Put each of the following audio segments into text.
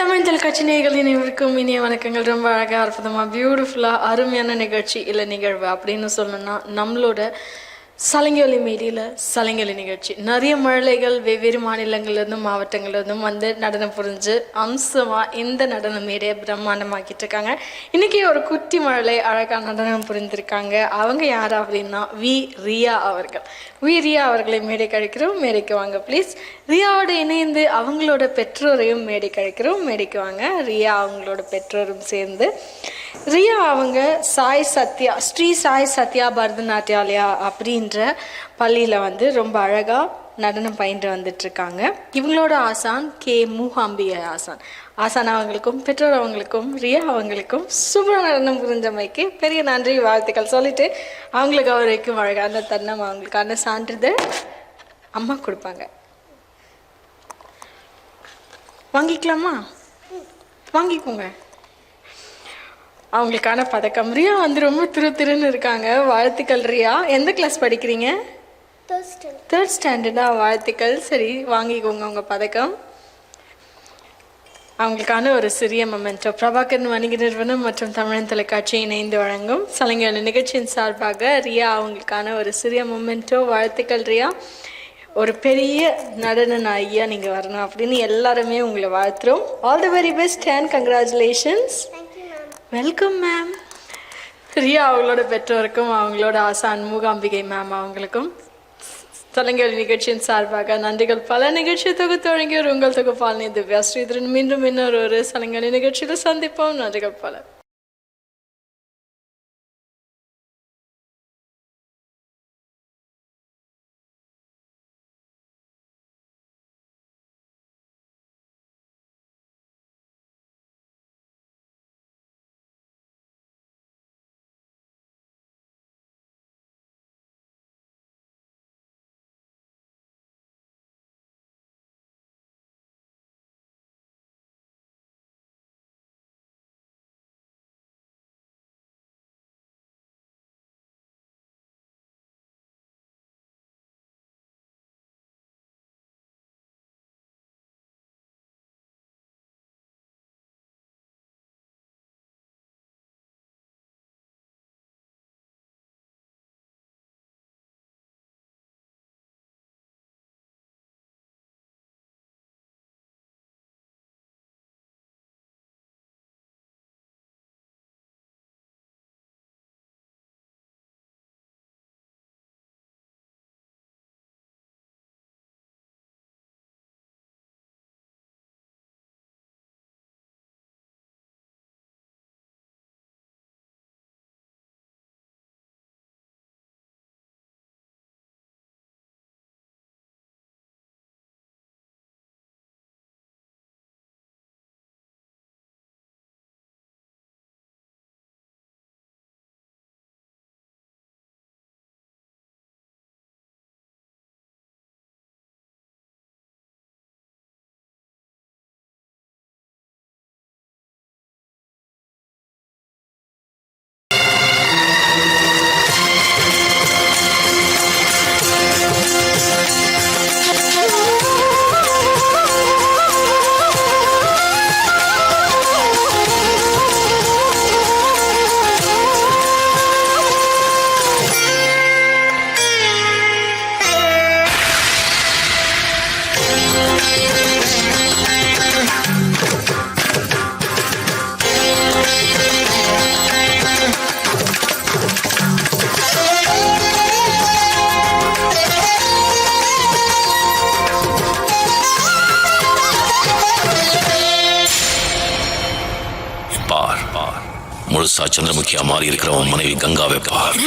தமிழ் தொலைக்காட்சி நேயர்கள் இனிவருக்கும் இனிய வணக்கங்கள். ரொம்ப அழகாக அற்புதமாக பியூட்டிஃபுல்லாக அருமையான நிகழ்ச்சி இல்லை நிகழ்வு அப்படின்னு சொல்லணும்னா நம்மளோட சலங்கொலி மீடியில் சலங்கொலி நிகழ்ச்சி. நிறைய மழலைகள் வெவ்வேறு மாநிலங்கள்லேருந்தும் மாவட்டங்கள்லேருந்தும் வந்து நடனம் புரிஞ்சு அம்சமாக இந்த நடன மேடையை பிரம்மாண்டமாக்கிட்டு இருக்காங்க. இன்றைக்கி ஒரு குட்டி மழலை அழகாக நடனம் புரிந்திருக்காங்க. அவங்க யார் அப்படின்னா ரியா அவர்கள். ரியா அவர்களை மேடை கழிக்கிறோம். மேடைக்கு வாங்க ப்ளீஸ். ரியாவோடு இணைந்து அவங்களோட பெற்றோரையும் மேடை கழிக்கிறோம். மேடைக்கு வாங்க. ரியா அவங்களோட பெற்றோரும் சேர்ந்து. ரியா அவங்க ஸ்ரீ சாய் சத்யா பரதநாட்டியாலயா அப்படின்ற பள்ளியில் வந்து ரொம்ப அழகாக நடனம் பயின்று வந்துட்டுருக்காங்க. இவங்களோட ஆசான் மூகாம்பிகை ஆசான் அவங்களுக்கும் பெற்றோர் அவங்களுக்கும் ரியா அவங்களுக்கும் சுப நடனம் புரிஞ்சமைக்கு பெரிய நன்றி வாழ்த்துக்கள் சொல்லிட்டு அவங்களுக்கு அவரைக்கும் அழகான தருணம் அவங்களுக்கான சான்றிதழ் அம்மா கொடுப்பாங்க. வாங்கிக்கலாமா? வாங்கிக்கோங்க. அவங்களுக்கான பதக்கம். ரியா வந்து ரொம்ப திருன்னு இருக்காங்க. வாழ்த்துக்கள் ரியா. எந்த கிளாஸ் படிக்கிறீங்க? தேர்ட் ஸ்டாண்டர்டா? வாழ்த்துக்கள். சரி, வாங்கிக்கோங்க உங்கள் பதக்கம். அவங்களுக்கான ஒரு சிறிய மொமெண்டோ பிரபாகரன் வணிக நிறுவனம் மற்றும் தமிழன் தொலைக்காட்சி இணைந்து வழங்கும் சலங்கொலி நிகழ்ச்சியின் சார்பாக ரியா அவங்களுக்கான ஒரு சிறிய மொமெண்டோ. வாழ்த்துக்கள் ரியா. ஒரு பெரிய நடன நாயகியாக நீங்கள் வரணும் அப்படின்னு எல்லாருமே உங்களை வாழ்த்துறோம். All the very best and congratulations. Welcome ma'am. Riya அவங்களோட பெற்றோருக்கும் அவங்களோட ஆசான் மூகாம்பிகை மேம் அவங்களுக்கும் சலங்கொலி நிகழ்ச்சியின் சார்பாக நன்றிகள். பல நிகழ்ச்சி தொகுத்து வழங்கியோர் உங்கள் தொகுப்பாளனி திவ்யா ஸ்ரீதரன். மீண்டும் இன்னொரு சலங்கொலி நிகழ்ச்சியில் சந்திப்போம். நன்றிகள் பல. முழுசா சந்திரமுகியா மாறி இருக்கிறவன் மனைவி கங்காவை பார்.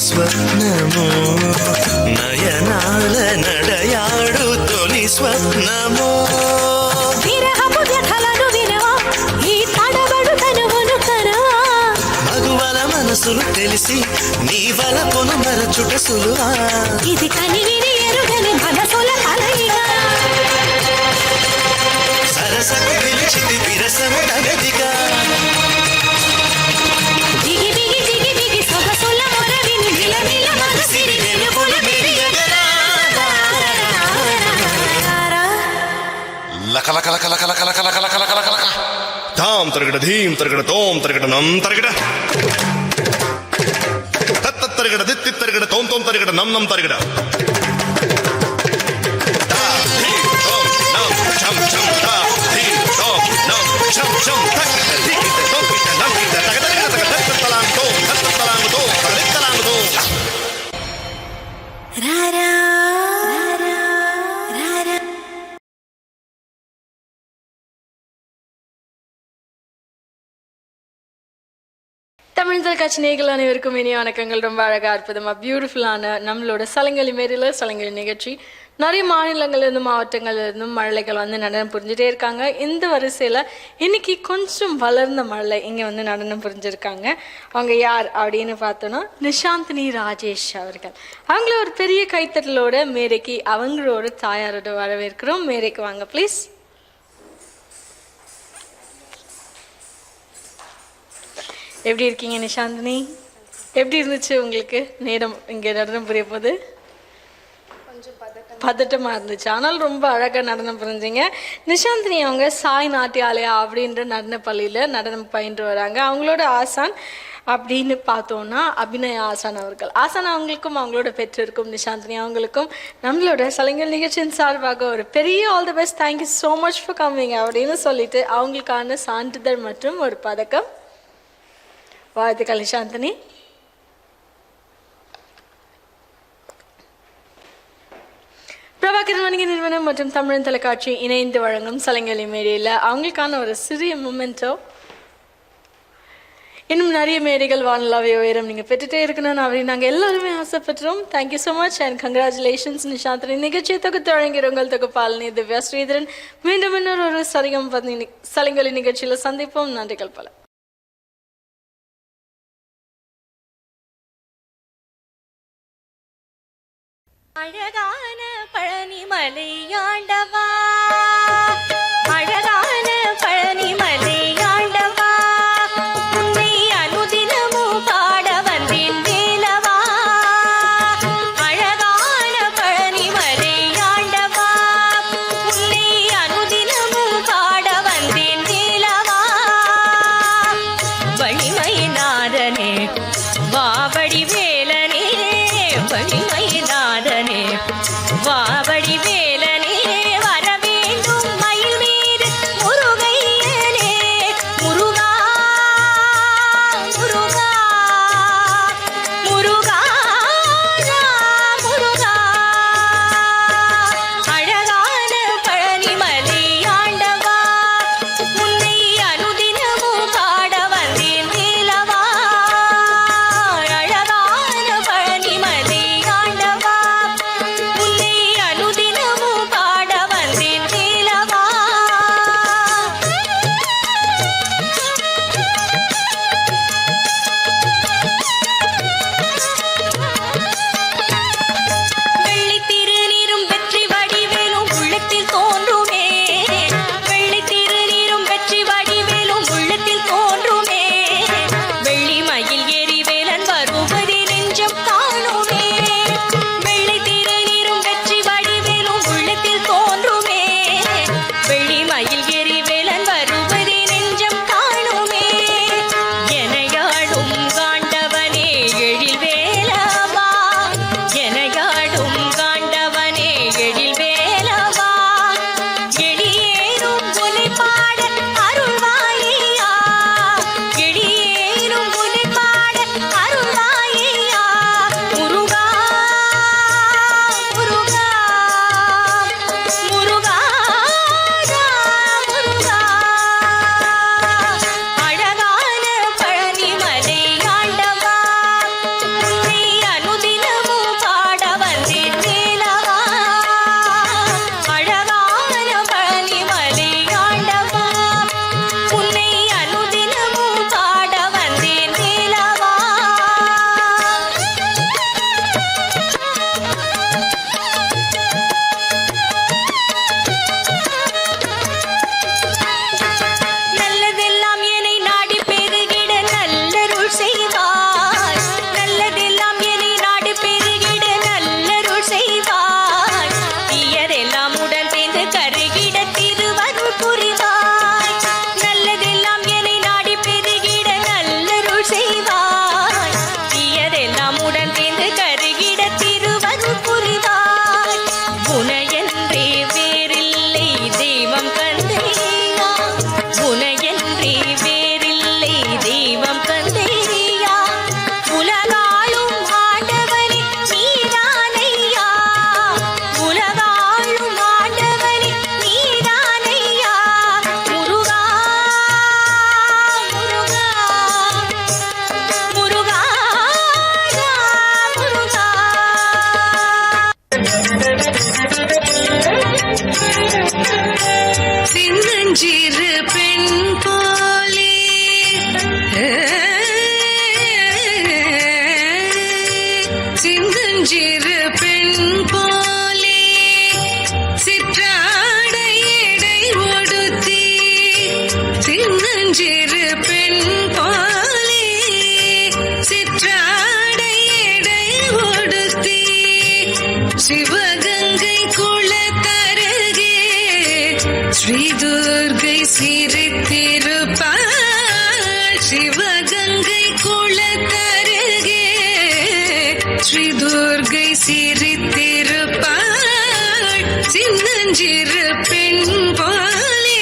స్వప్నము నయనాల నడయాడు తొలి స్వప్నము విరహపు వ్యథలను వినవా ఈ తడబడు తనువును కనవా మగువల మనసులు తెలిసి నీ వలపును మరచుట సులువా ఇది కనివిని ఎరుగని మనసుల కలయిగా సరసకు పిలిచితి విరసము తగదిగా దిగి దిగి దిగి దిగి సొగసుల మొరవిని నిలమిల మనసిరి వెలుగుల విరియగరా లక లక లక లక లక లక లక లక లక లక లక తాం తరగడ ధీం తరగడ తోం తరగడ నం తరగడ తత్త తరగడ దిత్తి తరగడ తోం తోం తరగడ నం నం తరగడ తా ధీం తోం నం చం చం తా ధీం తోం నం చం చం తక్ దిక్కిట తోకిట నంకిట తగ తగ తగ తత్త తలాంగ్ తోం తత్త తలాంగ్ తోం తగ తలాంగ్ తోం రారా தமிழ் தொலைக்காட்சி நேயர்கள் அனைவருக்கும் இனிய வணக்கங்கள். ரொம்ப அழகாக அற்புதமாக பியூட்டிஃபுல்லான நம்மளோட சலங்கலி மேரியில் சலங்கலி நிகழ்ச்சி நிறைய மாநிலங்கள்லேருந்து மாவட்டங்கள்லேருந்தும் மழலைகள் வந்து நடனம் புரிஞ்சுட்டே இருக்காங்க. இந்த வரிசையில் இன்னைக்கு கொஞ்சம் வளர்ந்த மழலை இங்கே வந்து நடனம் புரிஞ்சிருக்காங்க. அவங்க யார் அப்படின்னு பார்த்தோன்னா நிஷாந்தினி ராஜேஷ் அவர்கள். அவங்கள ஒரு பெரிய கைத்தட்டலோட மேரைக்கு அவங்களோட தாயாரோட வரவேற்கிறோம். மேரைக்கு வாங்க ப்ளீஸ். எப்படி இருக்கீங்க நிஷாந்தினி? எப்படி இருந்துச்சு உங்களுக்கு நேரம் இங்கே நடனம் புரிய போது? பதட்டமாக இருந்துச்சு, ஆனால் ரொம்ப அழகாக நடனம் புரிஞ்சிங்க. நிஷாந்தினி அவங்க சாய் நாட்டியாலயா அப்படின்ற நடன பள்ளியில் நடனம் பயின்று வராங்க. அவங்களோட ஆசான் அப்படின்னு பார்த்தோன்னா அபிநய ஆசான் அவர்கள். ஆசான் அவங்களுக்கும் அவங்களோட பெற்றிருக்கும் நிஷாந்தினி அவங்களுக்கும் நம்மளோட சலங்கல் நிகழ்ச்சியின் சார்பாக ஒரு பெரிய all the best, thank you so much for coming அப்படின்னு சொல்லிட்டு அவங்களுக்கான சான்றிதழ் மற்றும் ஒரு பதக்கம். வாழ்த்துக்கள் நிஷாந்தினி. பிரபாகரன் வணிக நிறுவனம் மற்றும் தமிழன் தொலைக்காட்சி இணைந்து வழங்கும் சலங்கலி மேடையில் அவங்களுக்கான ஒரு சிறிய மொமெண்டோ. இன்னும் நிறைய மேடைகள் வானலாவே உயரம் நீங்கள் பெற்றுட்டே இருக்கணும்னு அப்படின்னு நாங்கள் எல்லாருமே ஆசைப்பட்டுறோம். Thank you so much and congratulations Nishanthini. நிகழ்ச்சியை தொகுத்து வழங்கிற உங்கள் தொகுப்பாளினி திவ்யா ஸ்ரீதரன். மீண்டும் இன்னொரு ஒரு சலங்கலி நிகழ்ச்சியில் சந்திப்போம். நன்றிகள் பல. அழகான பழனிமலை ஆண்டவா, அழகான பழனிமலை ஆண்டவா, உன்னை அனுதினமும் பாட வந்தேன் வேலவா. அழகான பழனிமலை ஆண்டவா, உன்னை அனுதினமும் பாட வந்தேன் வேலவா. வழிமைநாதனே வாவடி வேலனே, வழிமைநாதனே வாவடி வேலனே வர பெருகிட திருவருள் புரிவாய் நல்லதெல்லாம் என்னை நாடி பெருகிட நல்லருள் செய்வாய் தீயதெல்லாம் உடன் சேர்ந்து கருகிட திருவருள் புரிவாய் உனையன்றே வேறில்லை தெய்வம் கந்தையா உனையன்றே வேறில்லை தெய்வம் கந்தையா உலகாளும் ஆண்டவனே நீதானையா உலகாளும் ஆண்டவனே நீதானையா முருகா முருகா முருகா முருகா சின்னஞ்சிறு பெண் போலே சின்னஞ்சிறு பெண் போலே சிற்றாடை எடை ஒடுத்தி சின்னஞ்சிறு பெண் போலே சிற்றாடை எடை ஒடுத்தி சிவகங்கை குளத்தருகே ஸ்ரீ துர்கை சிரித்திருப்பாள் சிவகங்கை குளத்தருகே ஸ்ரீ துர்கை சிரித்திருப்பாள் சின்னஞ்சிறு பெண் போலே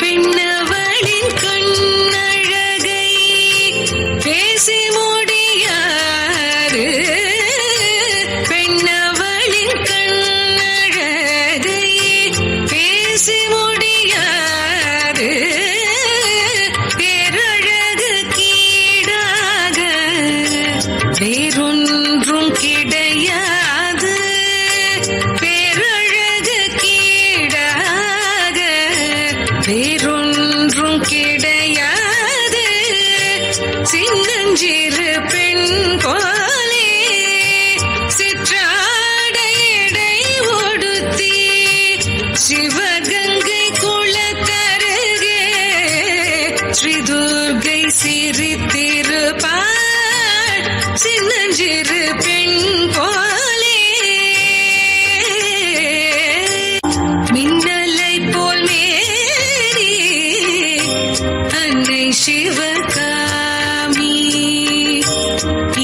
பெண்ணவளின் கண்ணழகை பேசி முடியாது பெண்ணவளின் கண்ணழகை பேசி முடியாது பேரழகு கீடாக வேறொன்றும் கிடையாது பேரழகு கீடாக வேறொன்றும் கிடையாது சின்னஞ்சிறு பெண் போலே சிற்றாடை எடை ஒடுத்தி சிவகங்கை குளத்தருகே ஸ்ரீ துர்கை சிரித்திருப்பாள் சின்னஞ்சிறு பெண் போலே மின்னலை போல் மேரி அன்னை சிவகாமி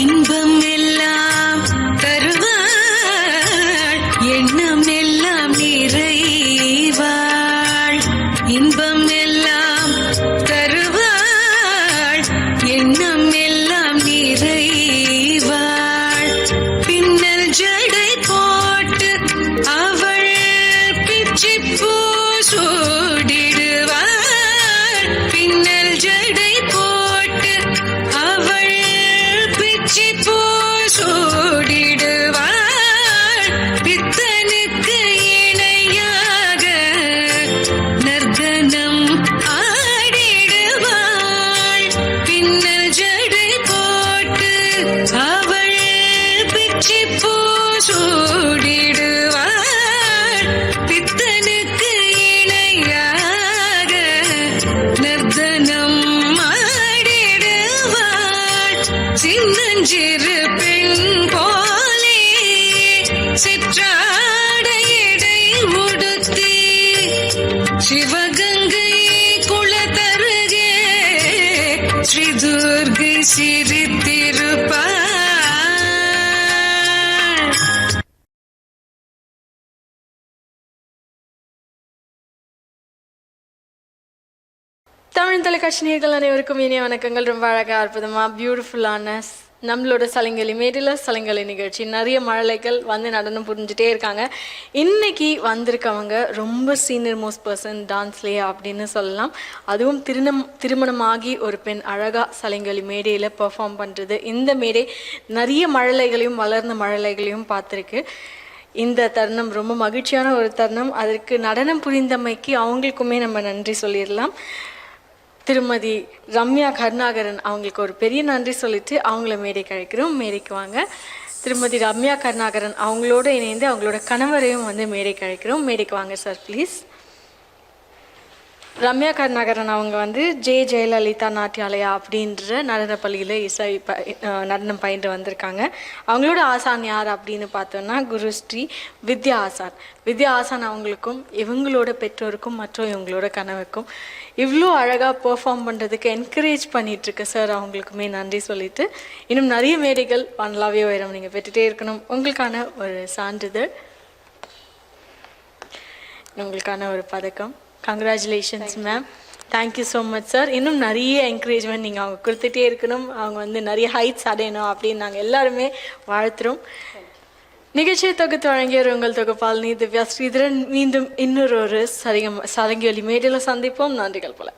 இன்பம் எல்லாம் தருவாள் எண்ணம் எல்லாம் நிறைவாள் இன்பம் எல்லாம் தருவாள் எண்ணம் எல்லாம் நிறைவாள் பின்னல் ஜடை போட்டு அவள் பிச்சிப்பூ சூடிடுவாள் பின்னல் ஜடை போட்டு அவள் பிச்சிப்பூ சூடிடுவாள் பித்தனுக்கு இணையாக நர்த்தனம் ஆடிடுவாள் பின்னல் ஜடை போட்டு அவள் பிச்சிப்பூ சூடிடுவாள் பித்தனுக்கு இணையாக நர்த்தனம் ஆடிடுவாள் சின்னஞ்சிறு பெண் போலே சிற்றாடை எடை உடுத்தி சிவகங்கை குளத்தருகே ஸ்ரீ துர்கை சிரித்திருப்பாள் தமிழ் தொலைக்காட்சி நேயர்கள் அனைவருக்கும் இனிய வணக்கங்கள். ரொம்ப அழகாக அற்புதமாக பியூட்டிஃபுல்லான நம்மளோட சலங்கலி மேடையில் சலங்கலி நிகழ்ச்சி நிறைய மழலைகள் வந்து நடனம் புரிஞ்சுட்டே இருக்காங்க. இன்னைக்கு வந்திருக்கவங்க ரொம்ப சீனியர் மோஸ்ட் பர்சன் டான்ஸ்லேயே அப்படின்னு சொல்லலாம். அதுவும் திருமணமாகி ஒரு பெண் அழகாக சலங்கலி மேடையில் பெர்ஃபார்ம் பண்ணுறது. இந்த மேடை நிறைய மழலைகளையும் வளர்ந்த மழலைகளையும் பார்த்துருக்கு. இந்த தருணம் ரொம்ப மகிழ்ச்சியான ஒரு தருணம். அதற்கு நடனம் புரிந்தமைக்கு அவங்களுக்குமே நம்ம நன்றி சொல்லிடலாம். திருமதி ரம்யா கருணாகரன் அவங்களுக்கு ஒரு பெரிய நன்றி சொல்லிட்டு அவங்கள மேடைக்கு அழைக்கிறோம். மேடைக்கு வாங்க. திருமதி ரம்யா கருணாகரன் அவங்களோட இணைந்து அவங்களோட கணவரையும் வந்து மேடைக்கு அழைக்கிறோம். மேடைக்கு வாங்க சார் ப்ளீஸ். ரம்யா கருணாகரன் அவங்க வந்து ஜெயலலிதா நாட்டியாலயா அப்படின்ற நடனப்பள்ளியில் நடனம் பயின்று வந்திருக்காங்க. அவங்களோட ஆசான் யார் அப்படின்னு பார்த்தோன்னா குருஸ்ரீ வித்யா ஆசான். வித்யா ஆசான் அவங்களுக்கும் இவங்களோட பெற்றோருக்கும் மற்றும் இவங்களோட கனவுக்கும் இவ்வளோ அழகாக பெர்ஃபார்ம் பண்ணுறதுக்கு என்கரேஜ் பண்ணிகிட்ருக்க சார் அவங்களுக்குமே நன்றி சொல்லிட்டு இன்னும் நிறைய மேடைகள் பண்ணலாவே உயரம் நீங்கள் பெற்றுகிட்டே இருக்கணும். உங்களுக்கான ஒரு சான்றிதழ், உங்களுக்கான ஒரு பதக்கம். Congratulations ma'am. Thank you so much sir. இன்னும் நிறைய என்கரேஜ்மெண்ட் நீங்கள் அவங்க கொடுத்துட்டே இருக்கணும். அவங்க வந்து நிறைய ஹைட்ஸ் அடையணும் அப்படின்னு நாங்கள் எல்லாருமே வாழ்த்துறோம். நிகழ்ச்சியை தொகுத்து வழங்கியவர் உங்கள் தொகுப்பாளினி திவ்யா ஸ்ரீதரன். மீண்டும் இன்னொரு சலங்கி ஒலி மேடையில் சந்திப்போம். நன்றிகள் பல.